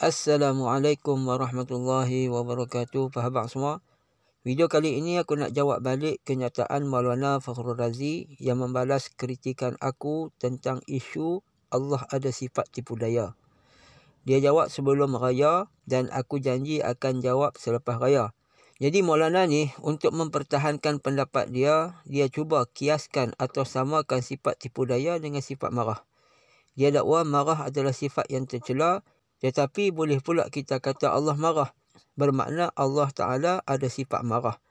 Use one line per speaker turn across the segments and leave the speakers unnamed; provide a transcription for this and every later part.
Assalamualaikum warahmatullahi wabarakatuh. Faham semua? Video kali ini aku nak jawab balik kenyataan Maulana Fakhrul Razi yang membalas kritikan aku tentang isu Allah ada sifat tipu daya. Dia jawab sebelum raya dan aku janji akan jawab selepas raya. Jadi Maulana ni untuk mempertahankan pendapat dia cuba kiaskan atau samakan sifat tipu daya dengan sifat marah. Dia dakwa marah adalah sifat yang tercela, tetapi boleh pula kita kata Allah marah. Bermakna Allah Ta'ala ada sifat marah.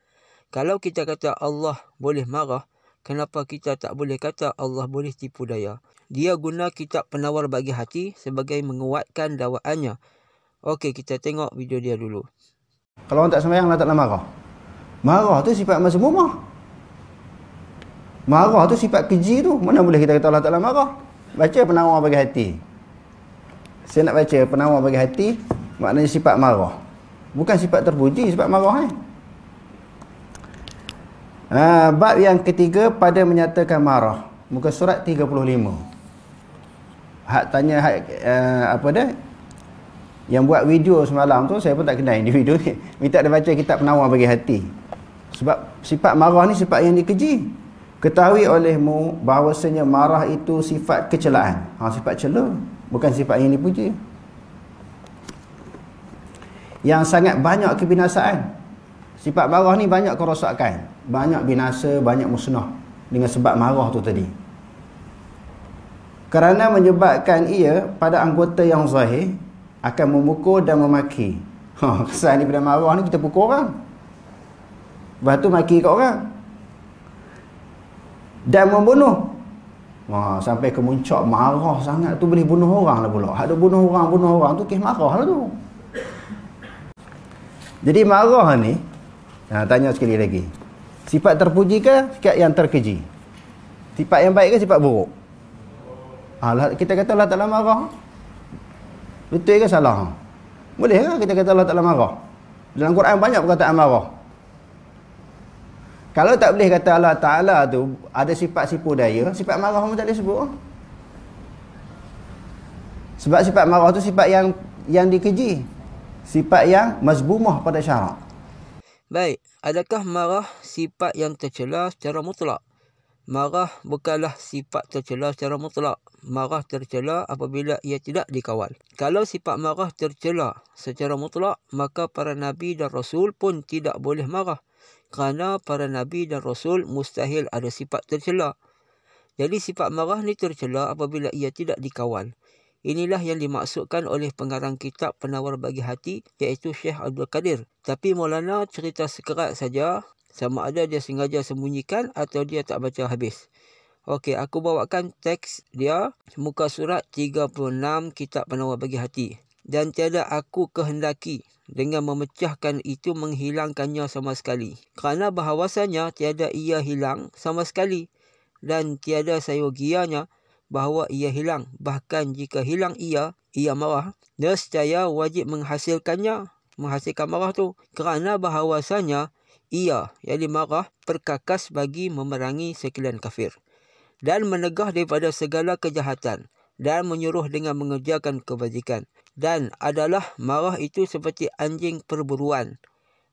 Kalau kita kata Allah boleh marah, kenapa kita tak boleh kata Allah boleh tipu daya? Dia guna kitab penawar bagi hati sebagai menguatkan dakwaannya. Okey, kita tengok video dia dulu.
Kalau orang tak sembahyang, Allah Ta'ala marah. Marah tu sifat mazmumah. Marah tu sifat keji tu. Mana boleh kita kata Allah Ta'ala marah? Baca penawar bagi hati. Saya nak baca penawar bagi hati, maknanya sifat marah. Bukan sifat terpuji, sifat marah. Bab yang ketiga pada menyatakan marah. Muka surat 35. Apa dah? Yang buat video semalam tu, saya pun tak kenal di video ni. Minta dia baca kitab penawar bagi hati. Sebab sifat marah ni sifat yang dikeji. Ketahui olehmu bahawasanya marah itu sifat kecelaan. Sifat cela. Bukan sifat yang dipuji. Yang sangat banyak kebinasaan. Sifat marah ni banyak kerosakan. Banyak binasa, banyak musnah. Dengan sebab marah tu tadi. Kerana menyebabkan ia pada anggota yang zahir akan memukul dan memaki. Kesan daripada marah ni kita pukul orang. Lepas tu maki kat orang. Dan membunuh. Sampai ke muncak marah sangat tu boleh bunuh orang lah pula. Ada bunuh orang tu kes marah lah tu. Jadi marah ni, tanya sekali lagi. Sifat terpuji ke sifat yang terkeji? Sifat yang baik ke sifat buruk? Kita kata Allah Ta'ala marah. Betul ke salah? Boleh ke kita kata Allah Ta'ala marah? Dalam Quran banyak perkataan marah. Kalau tak boleh kata Allah Ta'ala tu ada sifat tipu daya, sifat marah pun tak boleh sebut. Sebab sifat marah tu sifat yang dikeji. Sifat yang mazbumah pada syarak.
Baik, adakah marah sifat yang tercela secara mutlak? Marah bukanlah sifat tercela secara mutlak. Marah tercela apabila ia tidak dikawal. Kalau sifat marah tercela secara mutlak, maka para Nabi dan Rasul pun tidak boleh marah. Kerana para Nabi dan Rasul mustahil ada sifat tercela. Jadi sifat marah ni tercela apabila ia tidak dikawal. Inilah yang dimaksudkan oleh pengarang kitab Penawar Bagi Hati, iaitu Syekh Abdul Qadir. Tapi Maulana cerita sekerat saja, sama ada dia sengaja sembunyikan atau dia tak baca habis. Okey, aku bawakan teks dia, muka surat 36 kitab Penawar Bagi Hati. Dan tiada aku kehendaki dengan memecahkan itu menghilangkannya sama sekali. Kerana bahawasanya tiada ia hilang sama sekali. Dan tiada sayogianya bahawa ia hilang. Bahkan jika hilang ia marah. Nescaya wajib menghasilkan marah tu. Kerana bahawasanya ia, yang marah, perkakas bagi memerangi sekalian kafir. Dan menegah daripada segala kejahatan. Dan menyuruh dengan mengerjakan kebajikan. Dan adalah marah itu seperti anjing perburuan.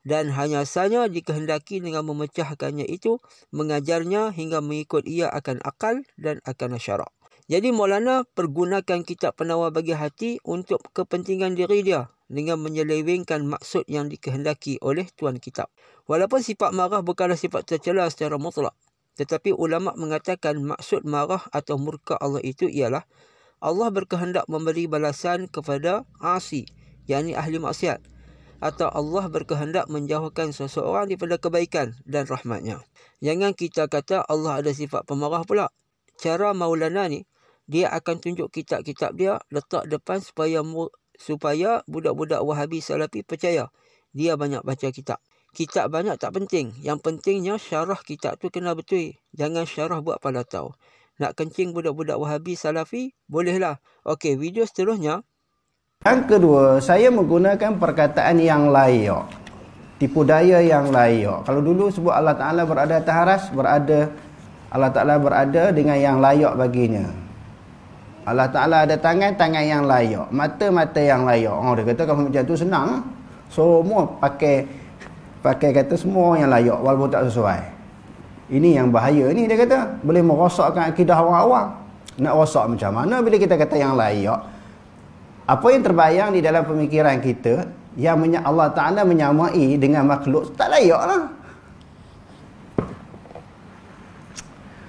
Dan hanya saja dikehendaki dengan memecahkannya itu, mengajarnya hingga mengikut ia akan akal dan akan syarak. Jadi Maulana pergunakan kitab Penawar Bagi Hati untuk kepentingan diri dia, dengan menyelewengkan maksud yang dikehendaki oleh tuan kitab. Walaupun sifat marah bukanlah sifat tercela secara mutlak, tetapi ulama mengatakan maksud marah atau murka Allah itu ialah Allah berkehendak memberi balasan kepada asi, yakni ahli maksiat. Atau Allah berkehendak menjauhkan seseorang daripada kebaikan dan rahmatnya. Jangan kita kata Allah ada sifat pemarah pula. Cara Maulana ni, dia akan tunjuk kitab-kitab dia, letak depan supaya budak-budak Wahabi Salafi percaya. Dia banyak baca kitab. Kitab banyak tak penting. Yang pentingnya syarah kitab tu kena betul. Jangan syarah buat pala tahu. Nak kencing budak-budak Wahabi Salafi? Bolehlah. Okey, video seterusnya.
Yang kedua, saya menggunakan perkataan yang layak. Tipu daya yang layak. Kalau dulu sebut Allah Ta'ala berada atas aras, Allah Ta'ala berada dengan yang layak baginya. Allah Ta'ala ada tangan yang layak, mata yang layak. Dia kata kalau macam tu senang. Semua pakai kata semua yang layak walaupun tak sesuai. Ini yang bahaya ni, dia kata. Boleh merosakkan akidah orang awam. Nak rosak macam mana bila kita kata yang layak? Apa yang terbayang di dalam pemikiran kita, yang Allah Ta'ala menyamai dengan makhluk, tak layak lah.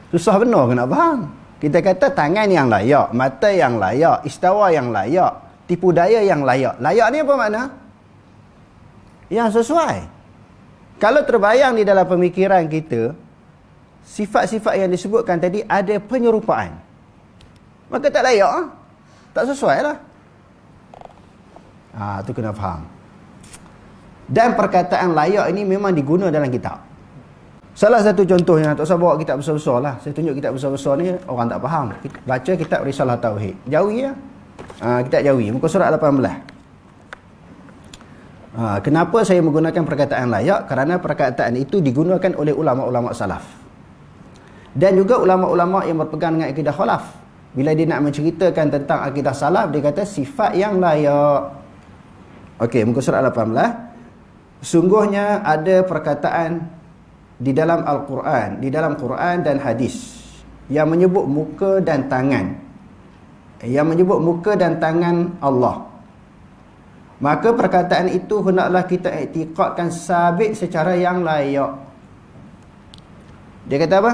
Susah benar ke nak faham? Kita kata tangan yang layak, mata yang layak, istawa yang layak, tipu daya yang layak. Layak ni apa makna? Yang sesuai. Kalau terbayang di dalam pemikiran kita, sifat-sifat yang disebutkan tadi ada penyerupaan, maka tak layak lah. Tak sesuai lah. Tu kena faham. Dan perkataan layak ini memang diguna dalam kitab. Salah satu contohnya, tak usah bawa kitab besar-besar lah. Saya tunjuk kitab besar-besar ni, orang tak faham. Baca kitab Risalah Tauhid. Jawi ya. Kitab Jawi, muka surat 18. Kenapa saya menggunakan perkataan layak? Kerana perkataan itu digunakan oleh ulama-ulama salaf. Dan juga ulama-ulama yang berpegang dengan akidah khalaf. Bila dia nak menceritakan tentang akidah salaf, dia kata sifat yang layak. Okey, muka surat 18. Sungguhnya ada perkataan di dalam Al-Quran, di dalam Quran dan hadis yang menyebut muka dan tangan. Yang menyebut muka dan tangan Allah. Maka perkataan itu hendaklah kita iktikadkan sabit secara yang layak. Dia kata apa?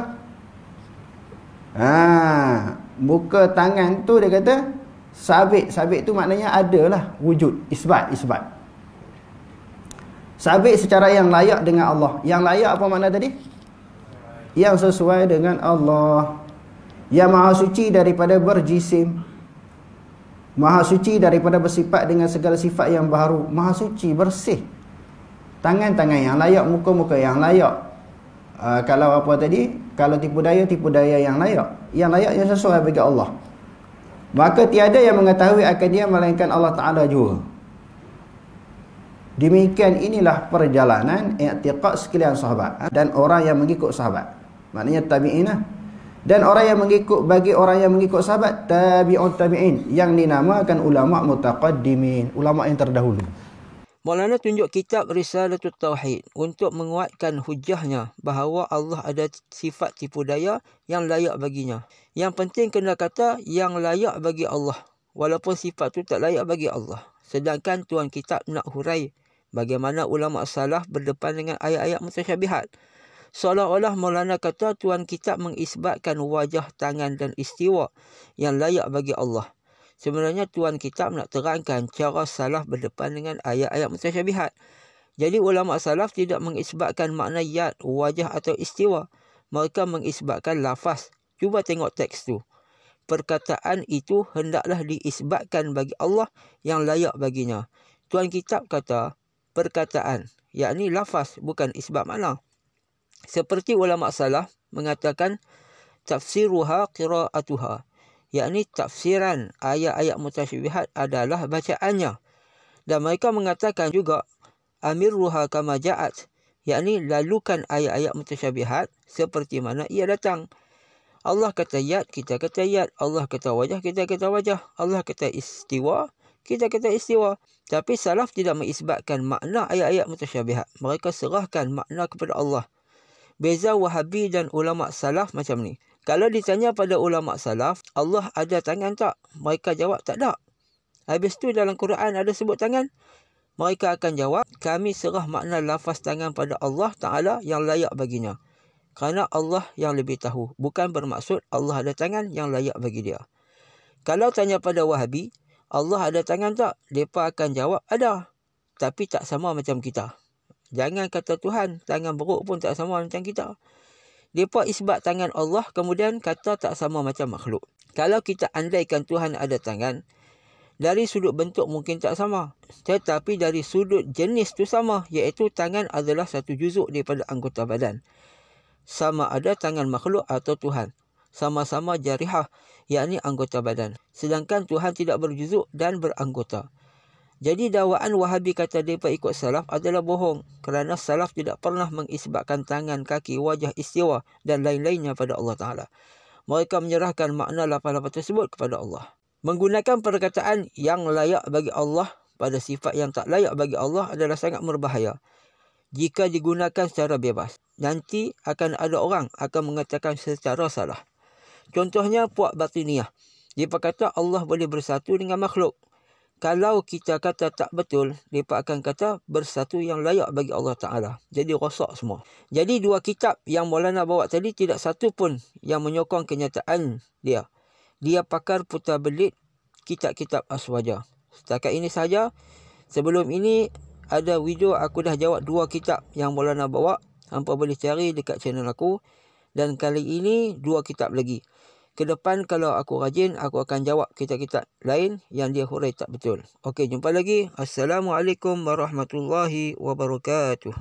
Muka tangan tu dia kata sabit. Sabit tu maknanya adalah wujud, isbat. Sabit secara yang layak dengan Allah. Yang layak apa makna tadi? Yang sesuai dengan Allah. Yang maha suci daripada berjisim. Maha suci daripada bersifat dengan segala sifat yang baharu. Maha suci, bersih. Tangan-tangan yang layak, muka-muka yang layak. Kalau apa tadi? Kalau tipu daya yang layak. Yang layak yang sesuai bagi Allah. Maka tiada yang mengetahui akan dia melainkan Allah Ta'ala juga. Demikian inilah perjalanan i'tiqad sekalian sahabat dan orang yang mengikut sahabat. Maknanya tabi'in lah. Dan orang yang mengikut, bagi orang yang mengikut sahabat, tabi'un tabi'in, yang dinamakan ulama mutaqaddimin, ulama yang terdahulu.
Maulana tunjuk kitab Risalatul Tauhid untuk menguatkan hujahnya bahawa Allah ada sifat tipu daya yang layak baginya. Yang penting kena kata yang layak bagi Allah, walaupun sifat tu tak layak bagi Allah. Sedangkan tuan kitab nak hurai bagaimana ulama salaf berdepan dengan ayat-ayat mutasyabihat. Seolah-olah Maulana kata tuan kitab mengisbatkan wajah, tangan dan istiwa yang layak bagi Allah. Sebenarnya tuan kitab nak terangkan cara salaf berdepan dengan ayat-ayat mutasyabihat. Jadi ulama salaf tidak mengisbatkan makna yad, wajah atau istiwa. Mereka mengisbatkan lafaz. Cuba tengok teks tu. Perkataan itu hendaklah diisbatkan bagi Allah yang layak baginya. Tuan kitab kata perkataan, yakni lafaz, bukan isbat makna. Seperti ulama salaf mengatakan tafsiruha qiraatuha, yakni tafsiran ayat-ayat mutasyabihat adalah bacaannya. Dan mereka mengatakan juga amirruha kama ja'at, yakni lalukan ayat-ayat mutasyabihat seperti mana ia datang. Allah kata yad, kita kata yad. Allah kata wajah, kita kata wajah. Allah kata istiwa, kita kata istiwa. Tapi salaf tidak mengisbatkan makna ayat-ayat mutasyabihat. Mereka serahkan makna kepada Allah. Beza Wahabi dan ulama salaf macam ni. Kalau ditanya pada ulama salaf, Allah ada tangan tak? Mereka jawab tak ada. Habis tu dalam Quran ada sebut tangan. Mereka akan jawab, kami serah makna lafaz tangan pada Allah Ta'ala yang layak baginya. Kerana Allah yang lebih tahu. Bukan bermaksud Allah ada tangan yang layak bagi dia. Kalau tanya pada Wahabi, Allah ada tangan tak? Mereka akan jawab ada. Tapi tak sama macam kita. Jangan kata Tuhan, tangan beruk pun tak sama macam kita. Mereka isbat tangan Allah, kemudian kata tak sama macam makhluk. Kalau kita andaikan Tuhan ada tangan, dari sudut bentuk mungkin tak sama. Tetapi dari sudut jenis tu sama, iaitu tangan adalah satu juzuk daripada anggota badan. Sama ada tangan makhluk atau Tuhan. Sama-sama jarihah, yakni anggota badan. Sedangkan Tuhan tidak berjuzuk dan beranggota. Jadi dakwaan Wahabi kata mereka ikut salaf adalah bohong. Kerana salaf tidak pernah mengisbatkan tangan, kaki, wajah, istiwa dan lain-lainnya pada Allah Ta'ala. Mereka menyerahkan makna lafaz-lafaz tersebut kepada Allah. Menggunakan perkataan yang layak bagi Allah pada sifat yang tak layak bagi Allah adalah sangat berbahaya. Jika digunakan secara bebas, nanti akan ada orang akan mengatakan secara salah. Contohnya puak batiniyah. Dia kata Allah boleh bersatu dengan makhluk. Kalau kita kata tak betul, mereka akan kata bersatu yang layak bagi Allah Ta'ala. Jadi rosak semua. Jadi dua kitab yang Maulana bawa tadi tidak satu pun yang menyokong kenyataan dia. Dia pakar putar belit kitab-kitab aswaja. Setakat ini saja. Sebelum ini ada video aku dah jawab dua kitab yang Maulana bawa. Hampa boleh cari dekat channel aku. Dan kali ini dua kitab lagi. Ke depan kalau aku rajin, aku akan jawab kitab-kitab lain yang dia hurai tak betul. Okey, jumpa lagi. Assalamualaikum warahmatullahi wabarakatuh.